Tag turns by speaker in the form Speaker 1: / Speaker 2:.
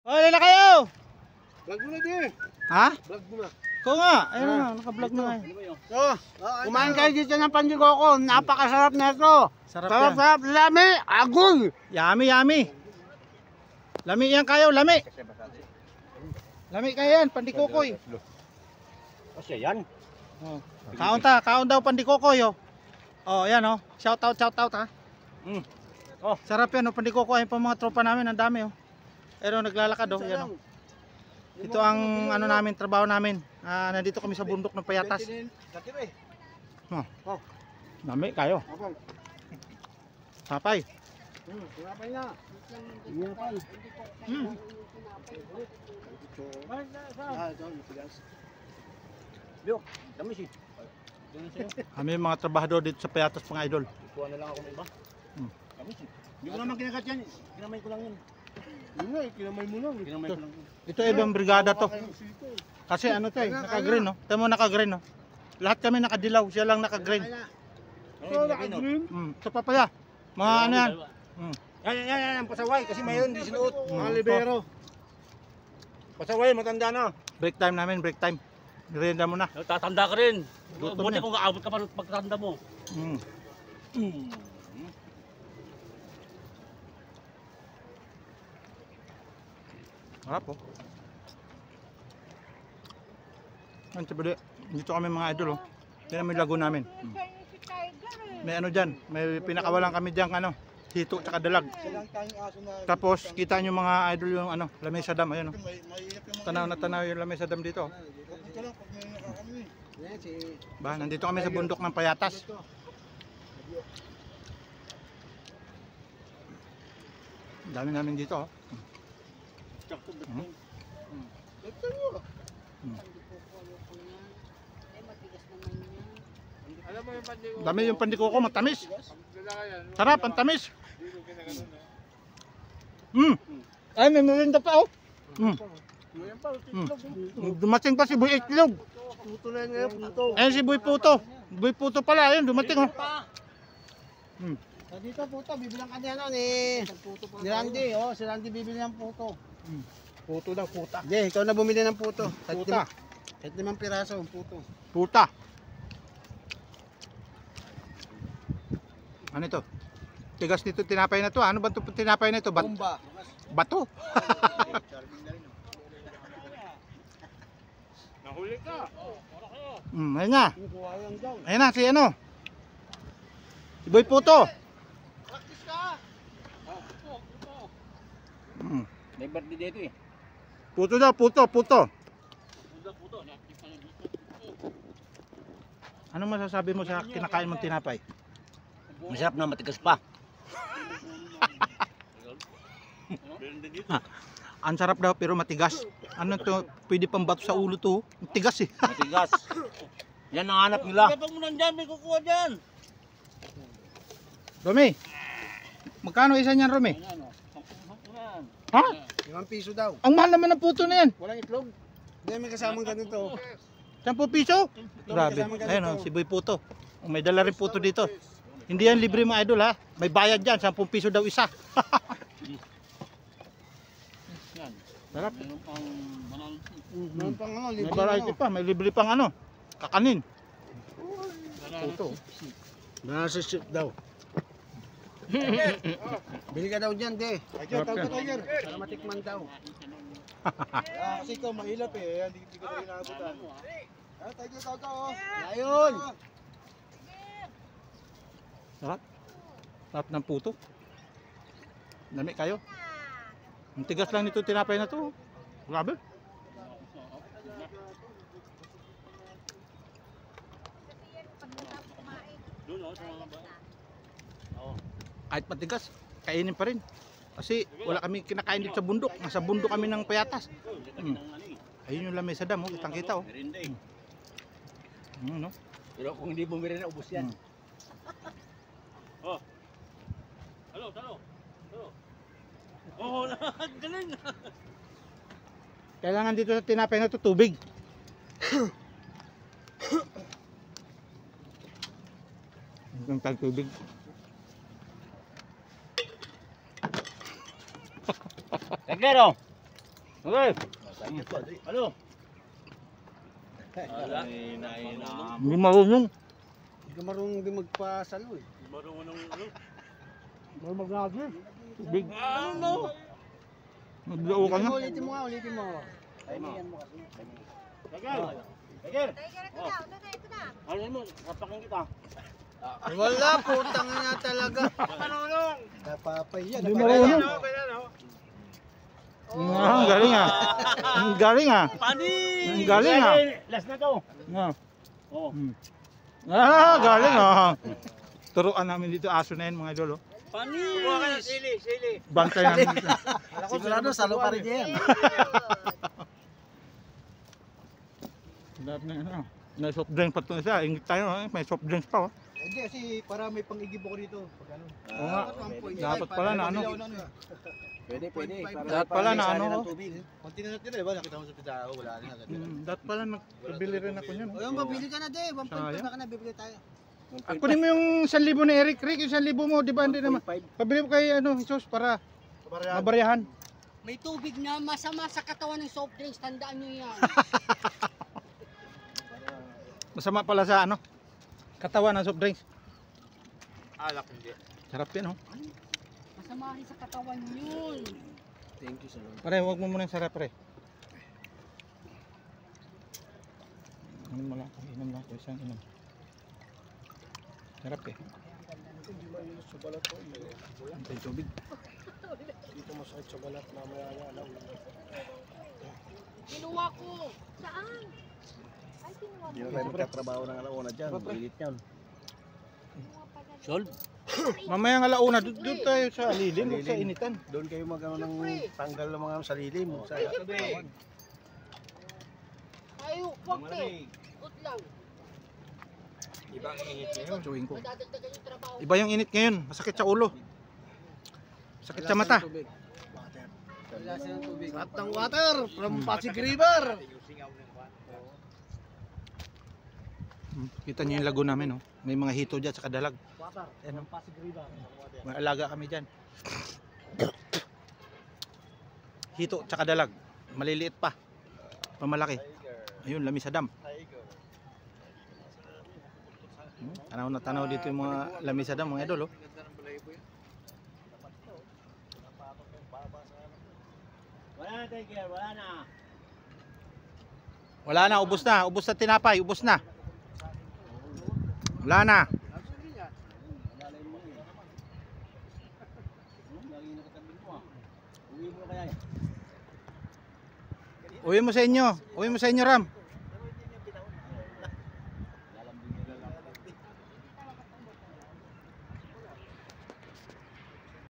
Speaker 1: Hoy, na kayo!
Speaker 2: Vlog mo na din.
Speaker 1: Ha?
Speaker 2: Vlog mo na.
Speaker 1: Ko nga, ayun na, naka-vlog na nga.
Speaker 2: So, kumain kayo dito ng pandikoko. Napakasarap na ito.
Speaker 1: Sarap yan.
Speaker 2: Sarap, lami, agoy.
Speaker 1: Yummy, yummy. Lami yan kayo, lami. Lami kayo yan, pandikokoy.
Speaker 2: Kasi yan.
Speaker 1: Oh. Kaon daw pandikokoy, oh. Oh, yan, oh. Shout out, ha. Oh, sarap yan, oh, pandikokoy. Ayun pa mga tropa namin, ang dami, oh. Pero naglalakad, oh, yan, oh. Ito ang ano namin, trabaho namin. Nandito kami sa bundok ng Payatas. Oh. Dami kayo. Papay.
Speaker 2: Tinapay na. Tinapay. Yo, dami si.
Speaker 1: Kami yung mga trabahador dito sa Payatas, mga idol.
Speaker 2: Kuha na lang ako ng iba. Dami si. Hindi ko naman kinagat yan. Kinamay ko lang yan. Yun nga, kinamay mo lang. Kinamay ko lang.
Speaker 1: Ito ibang brigada to. Kasi ano to eh, naka-green, no? Tama mo naka-green, no? Lahat kami nakadilaw, siya lang naka-green.
Speaker 2: So, naka-green?
Speaker 1: Ito papaya. Mga ano yan?
Speaker 2: Yan, pasaway. Kasi mayroon di sinuot. Mga
Speaker 1: Ito.
Speaker 2: libero. Pasaway, matanda na.
Speaker 1: Break time namin, break time. Merienda mo na.
Speaker 3: Tatanda ka rin.
Speaker 1: Gutom
Speaker 3: Buti
Speaker 1: na.
Speaker 3: kung aabot ka pa rin pagkatanda mo.
Speaker 1: Harap, oh. Yan, sabali. Dito kami mga idol, oh. Yan ang may lago namin. May ano dyan, may pinakawalan kami dyan, ano, hito tsaka dalag. Tapos, kita nyo mga idol yung ano, lamesa dam, ayun, oh. Tanaw na tanaw yung lamesa dam dito, oh. Ba, nandito kami sa bundok ng Payatas. Dami namin dito, oh. Dami yung pandikoko, matamis. Sarap, ang tamis. Ay, may merinda pa, oh. Dumating pa si Boy Itlog.
Speaker 2: Puto na yan, puto.
Speaker 1: Ayun si Boy Puto. Boy Puto pala, ayun, dumating, oh.
Speaker 2: Dito puto, bibilang ka niya ni Randy. Oh, si Randy bibili ng puto.
Speaker 1: Puto daw, puta.
Speaker 2: Hindi, ikaw na bumili ng puto.
Speaker 1: Puta.
Speaker 2: Kahit 5 piraso ang puto.
Speaker 1: Puta. Ano ito? Tigas nito tinapay na to. Ano ba ito tinapay na ito?
Speaker 2: Bomba.
Speaker 1: Bato.
Speaker 3: Nahuli ka.
Speaker 1: Ayun na.
Speaker 2: Kuha yan daw.
Speaker 1: Ayun na, si ano? Si Boy Puto.
Speaker 2: Practice ka.
Speaker 3: May birthday dito eh.
Speaker 1: Puto daw, puto. Anong masasabi mo sa kinakain mong tinapay?
Speaker 3: Masarap na, matigas pa.
Speaker 1: Ang sarap daw pero matigas. Ano to? Pwede pang bato sa ulo to. Tigas eh.
Speaker 3: Matigas. Yan ang hanap nila.
Speaker 2: Kapag mo nandyan, may kukuha dyan.
Speaker 1: Romy. Magkano isa niyan, Romy? Ha?
Speaker 2: 5 piso daw.
Speaker 1: Ang mahal naman ng puto na yan.
Speaker 2: Walang itlog. Hindi, may kasamang ganito.
Speaker 1: 10 piso? Grabe.
Speaker 2: kasama ganito.
Speaker 1: Ayun oh, si Boy Puto. May dala rin puto dito. Hindi yan libre mga idol ha. May bayad yan. 10 piso daw isa. Sarap.
Speaker 2: Meron pang ano,
Speaker 1: May
Speaker 2: libre
Speaker 1: variety pa. May libre pang ano. Kakanin. Puto.
Speaker 2: Banana soup daw. Bili ka daw dyan, de.
Speaker 1: Sarap yan.
Speaker 2: Para matikman daw. Kasi ikaw mahilap eh. Hindi ko rin nakabutan. Tayo. Ayun.
Speaker 1: Sarap. Sarap ng puto. Dami kayo. Ang tigas lang nito tinapay na to. Grabe. Kahit matigas, kainin pa rin. Kasi wala kami kinakain dito sa bundok. Nasa bundok kami ng Payatas. Ayun yung lamesa dam, oh. Kitang kita, oh. No?
Speaker 3: Pero kung hindi bumili na, ubos yan. Oh. Talo. Oh, galing.
Speaker 1: Kailangan dito sa tinapay na to tubig. Ang tubig.
Speaker 3: Taglero. Okay.
Speaker 2: Ano?
Speaker 1: Hindi marunong.
Speaker 2: Hindi ka marunong din magpasalo eh.
Speaker 3: Marunong ano?
Speaker 1: Marunong mag-nagin. Tubig.
Speaker 3: Ano?
Speaker 1: Naglao ka na.
Speaker 2: Ulitin mo nga, ulitin mo.
Speaker 3: Timingan mo kasi. Tiger! Tiger!
Speaker 4: Ito na.
Speaker 3: Ano mo? Kapakin kita.
Speaker 2: Wala, putang na talaga.
Speaker 3: Marunong!
Speaker 2: Napapahiya.
Speaker 1: Hindi marunong. Ang galing ah. Ang galing ah.
Speaker 3: Panis!
Speaker 1: Ang galing ah.
Speaker 3: Last na to.
Speaker 1: Ah.
Speaker 3: Oh.
Speaker 1: Galing ah. Turuan namin dito aso na yan mga idol. Oh.
Speaker 3: Panis! Kuha ka ng sili.
Speaker 1: Bantay namin dito.
Speaker 2: Sigurado, salo pa rin yan.
Speaker 1: Lahat na ano. May soft drink pa ito siya. Ingit tayo. May soft drinks pa. Oh.
Speaker 2: Hindi, kasi para may pang-igib ako dito. Pag ano.
Speaker 1: Oo nga. Dapat pala na ano.
Speaker 2: Pwede.
Speaker 1: Dapat pala na ano. Oh.
Speaker 2: Konti na natin eh, ba? Nakita mo sa pizza, wala na agad.
Speaker 1: Dapat pala nagbili rin ako niyan.
Speaker 2: O yun, mabili ka na din. 1.5
Speaker 1: Sayang.
Speaker 2: na ka na, bibili tayo.
Speaker 1: Kunin mo yung 1,000 ni Eric. Rick, yung 1,000 mo. Di ba hindi naman. Pabili mo kay ano, Jesus para mabaryahan.
Speaker 4: May tubig na masama sa katawan ng soft drinks. Tandaan nyo yan.
Speaker 1: Masama pala sa ano. Katawan ng soft drinks.
Speaker 2: Alak hindi.
Speaker 1: Sarap yan oh.
Speaker 4: Masama rin sa katawan yun.
Speaker 2: Thank you, Salon.
Speaker 1: Pare, huwag mo muna yung sarap pre. Inom mo lang ako. Inom lang ako. Isang inom. Sarap eh.
Speaker 2: Hindi mainit sa balat ko.
Speaker 1: Antay tubig.
Speaker 2: Dito masakit sa balat, mamaya na alam.
Speaker 4: Kinuha ko. Saan? Ay, kinuha
Speaker 2: Hindi
Speaker 4: ko.
Speaker 2: na tayo magkatrabaho ng alauna dyan. Bilit yan.
Speaker 3: Solve?
Speaker 1: Mamaya ng alauna, doon tayo sa lilim. Huwag sa initan.
Speaker 2: Doon kayo mag-ano ng tanggal ng mga sa lilim. Sa katawan.
Speaker 4: Tayo, wag te. Good lang.
Speaker 1: Chewing ko.
Speaker 4: Madadagdagan yung trabaho.
Speaker 1: Iba yung init ngayon. Masakit sa ulo. Sakit sa mata.
Speaker 2: Sarap ng water from Pasig River.
Speaker 1: Kita niyo yung lago namin oh. May mga hito dyan sa kadalag. Ayan, oh. May alaga kami dyan. Hito sa kadalag. Maliliit pa. Pamalaki. Ayun, lami sa dam. Tanaw na tanaw dito yung mga lami sa dam mga idol oh.
Speaker 3: Wala na, Tiger. Wala na.
Speaker 1: Wala na, ubos na. Ubos na tinapay, ubos na. Wala na.
Speaker 3: Uwi mo kaya.
Speaker 1: Uwi mo sa inyo. Uwi mo sa inyo, Ram.